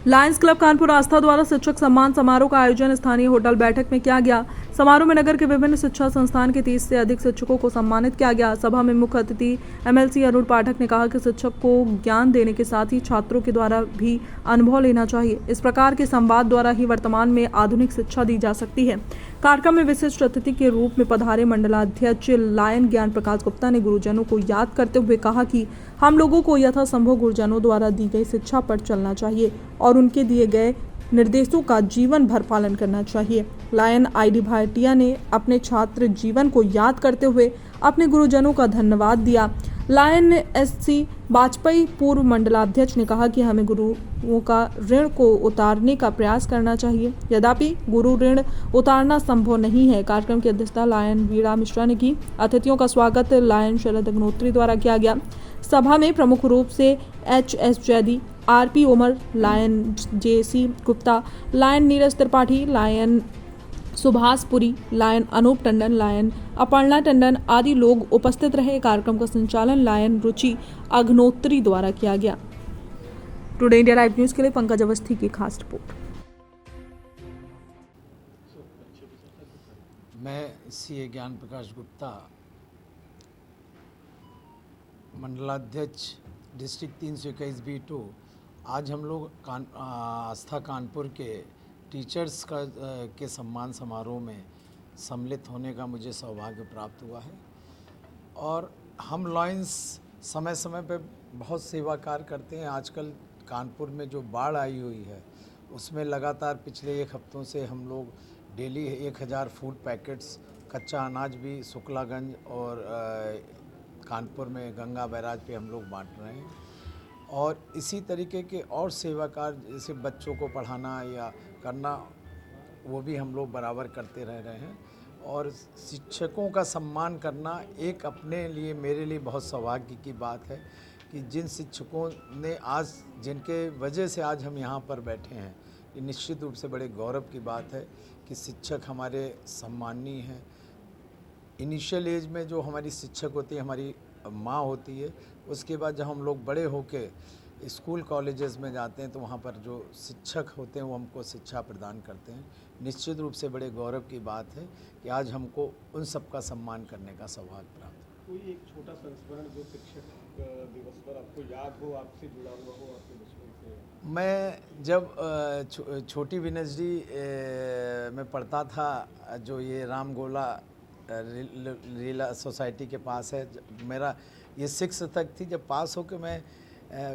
Lions club Kanpur आस्था द्वारा शिक्षक सम्मान समारोह का आयोजन स्थानीय होटल बैठक में किया गया। समारोह में नगर के विभिन्न शिक्षा संस्थान के 30 से अधिक शिक्षकों को सम्मानित किया गया। सभा में मुख्य अतिथि एमएलसी अरुण पाठक ने कहा कि शिक्षक को ज्ञान देने के साथ ही छात्रों के द्वारा भी अनुभव लेना चाहिए। इस प्रकार के संवाद द्वारा ही वर्तमान में आधुनिक शिक्षा दी जा सकती है। कार्यक्रम में विशिष्ट अतिथि के रूप में पधारे मंडलाध्यक्ष लायन ज्ञान प्रकाश गुप्ता ने गुरुजनों को याद करते हुए कहा कि हम लोगों को यथासंभव गुरुजनों द्वारा दी गई शिक्षा पर चलना चाहिए और उनके दिए गए निर्देशों का जीवन भर पालन करना चाहिए। लायन आईडी भाटिया ने अपने छात्र जीवन को याद करते हुए अपने गुरुजनों का धन्यवाद दिया। लायन एससी वाजपेयी पूर्व मंडलाध्यक्ष ने कहा कि हमें गुरुओं का ऋण को उतारने का प्रयास करना चाहिए, यद्यपि गुरु ऋण उतारना संभव नहीं है। कार्यक्रम की अध्यक्षता लायन वीणा मिश्रा ने की। अतिथियों का स्वागत लायन शरद अग्नोत्री द्वारा किया गया। सभा में प्रमुख रूप से H S. Zaidi, R P. Umar, lion J C. Gupta, lion Neeraj Tripathi, lion Subhash Puri, lion Anoop Tandon, lion Aparna Tandon आदि लोग उपस्थित रहे। कार्यक्रम का संचालन लायन रुचि अग्नोत्री द्वारा किया गया। टुडे इंडिया लाइव न्यूज के लिए पंकज अवस्थी की खास रिपोर्ट। मैं सीए ज्ञान प्रकाश गुप्ता, मंडलाध्यक्ष डिस्ट्रिक्ट 321B2। आज हम लोग आस्था कानपुर के टीचर्स के सम्मान समारोह में सम्मिलित होने का मुझे सौभाग्य प्राप्त हुआ है। और हम लायंस समय समय पे बहुत सेवा कार्य करते हैं। आजकल कानपुर में जो बाढ़ आई हुई है उसमें लगातार पिछले 1 हफ्तों से हम लोग डेली 1000 फूड पैकेट्स कच्चा अनाज भी शुक्लागंज और कानपुर में गंगा बैराज पे हम लोग बांट रहे हैं। और इसी तरीके के और सेवा कार्य जैसे बच्चों को पढ़ाना या करना वो भी हम लोग बराबर करते रह रहे हैं। और शिक्षकों का सम्मान करना एक अपने लिए मेरे लिए बहुत सौभाग्य की बात है कि जिन शिक्षकों ने आज जिनके वजह से आज हम यहाँ पर बैठे हैं, ये निश्चित रूप से बड़े गौरव की बात है कि शिक्षक हमारे सम्माननीय हैं। इनिशियल एज में जो हमारी शिक्षक होती है हमारी माँ होती है, उसके बाद जब हम लोग बड़े होके स्कूल कॉलेजेस में जाते हैं तो वहाँ पर जो शिक्षक होते हैं वो हमको शिक्षा प्रदान करते हैं। निश्चित रूप से बड़े गौरव की बात है कि आज हमको उन सब का सम्मान करने का सौभाग्य प्राप्त है। कोई एक छोटा संस्मरण जो शिक्षक दिवस पर आपको याद हो, आपसे जुड़ा हुआ हो, आपके बचपन से? मैं जब छोटी विनजरी में पढ़ता था, जो ये रामगोला लीला सोसाइटी के पास है, मेरा ये 6th तक थी। जब पास होकर मैं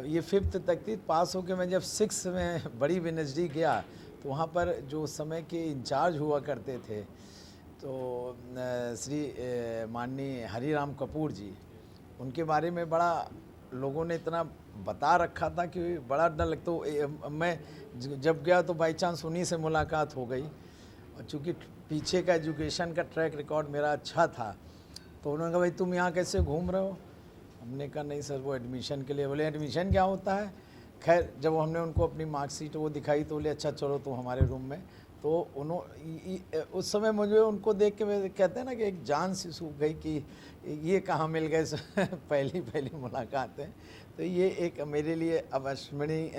ये 5th तक थी। पास होकर मैं जब 6th में बड़ी विनजरी गया तो वहाँ पर जो समय के इंचार्ज हुआ करते थे तो श्री माननीय हरिराम कपूर जी, उनके बारे में बड़ा लोगों ने इतना बता रखा था कि बड़ा डर लगता। तो मैं जब गया तो बाई चांस उन्हीं से मुलाकात हो गई। और चूँकि पीछे का एजुकेशन का ट्रैक रिकॉर्ड मेरा अच्छा था तो उन्होंने कहा भाई तुम यहाँ कैसे घूम रहे हो? हमने कहा नहीं सर वो एडमिशन के लिए। बोले एडमिशन क्या होता है? खैर जब हमने उनको अपनी मार्कशीट वो दिखाई तो बोले अच्छा चलो तुम हमारे रूम में। तो उन्होंने उस समय मुझे उनको देख के मैं कहते हैं ना कि एक जान सी सूख गई कि ये कहाँ मिल गए पहली मुलाकात है। तो ये एक मेरे लिए अविस्मरणीय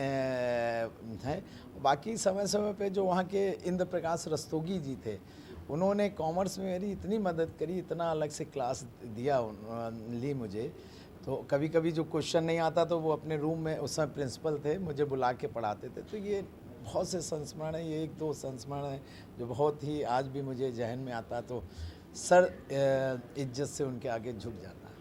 है। बाकी समय समय पे जो वहाँ के इंद्र प्रकाश रस्तोगी जी थे, उन्होंने कॉमर्स में मेरी इतनी मदद करी, इतना अलग से क्लास दिया ली मुझे। तो कभी कभी जो क्वेश्चन नहीं आता तो वो अपने रूम में, उस समय प्रिंसिपल थे, मुझे बुला के पढ़ाते थे। तो ये बहुत से संस्मरण है, ये 1-2 संस्मरण है जो बहुत ही आज भी मुझे जहन में आता तो सर इज्जत से उनके आगे झुक जाता है।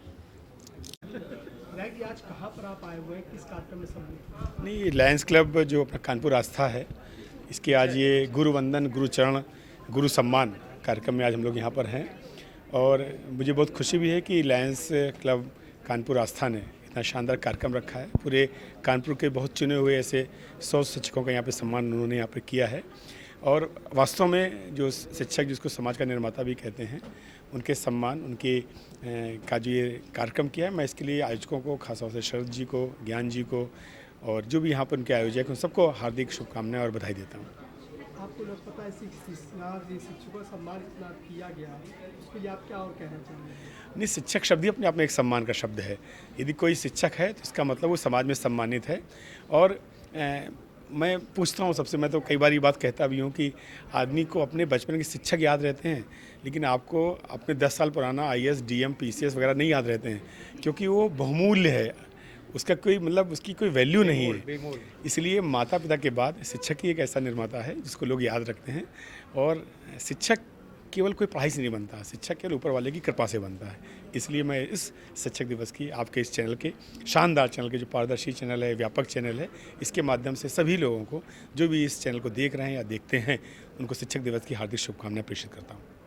आज कहाँ पर आप आए हुए हैं, किस कार्यक्रम में सम्मिलित? नहीं, लायंस क्लब जो अपना कानपुर आस्था है, इसके आज ये गुरु वंदन, गुरु चरण, गुरु सम्मान कार्यक्रम में आज हम लोग यहाँ पर हैं। और मुझे बहुत खुशी भी है कि लायंस क्लब कानपुर आस्था ने इतना शानदार कार्यक्रम रखा है। पूरे कानपुर के बहुत चुने हुए ऐसे 100 शिक्षकों का यहाँ पे सम्मान उन्होंने यहाँ पे किया है। और वास्तव में जो शिक्षक जिसको समाज का निर्माता भी कहते हैं, उनके सम्मान, उनके का जो ये कार्यक्रम किया है, मैं इसके लिए आयोजकों को, खासतौर से शरद जी को, ज्ञान जी को और जो भी यहाँ पर उनके आयोजक, उन सबको हार्दिक शुभकामनाएं और बधाई देता हूँ। आपको लोग पता है शिक्षकों का सम्मान इतना किया गया, उसके लिए आप क्या और कहना चाहेंगे? नहीं, शिक्षक शब्द ही अपने आप में एक सम्मान का शब्द है। यदि कोई शिक्षक है तो इसका मतलब वो समाज में सम्मानित है। और मैं पूछता हूँ सबसे, मैं तो कई बार ये बात कहता भी हूँ कि आदमी को अपने बचपन के शिक्षक याद रहते हैं, लेकिन आपको अपने 10 साल पुराना आईएएस, डीएम, पीसीएस वगैरह नहीं याद रहते हैं, क्योंकि वो बहुमूल्य है, उसका कोई मतलब उसकी कोई वैल्यू नहीं है। इसलिए माता पिता के बाद शिक्षक ही एक ऐसा निर्माता है जिसको लोग याद रखते हैं। और शिक्षक केवल कोई पढ़ाई से नहीं बनता, शिक्षक केवल ऊपर वाले की कृपा से बनता है। इसलिए मैं इस शिक्षक दिवस की आपके इस चैनल के, शानदार चैनल के, जो पारदर्शी चैनल है, व्यापक चैनल है, इसके माध्यम से सभी लोगों को, जो भी इस चैनल को देख रहे हैं या देखते हैं, उनको शिक्षक दिवस की हार्दिक शुभकामनाएं प्रेषित करता हूँ।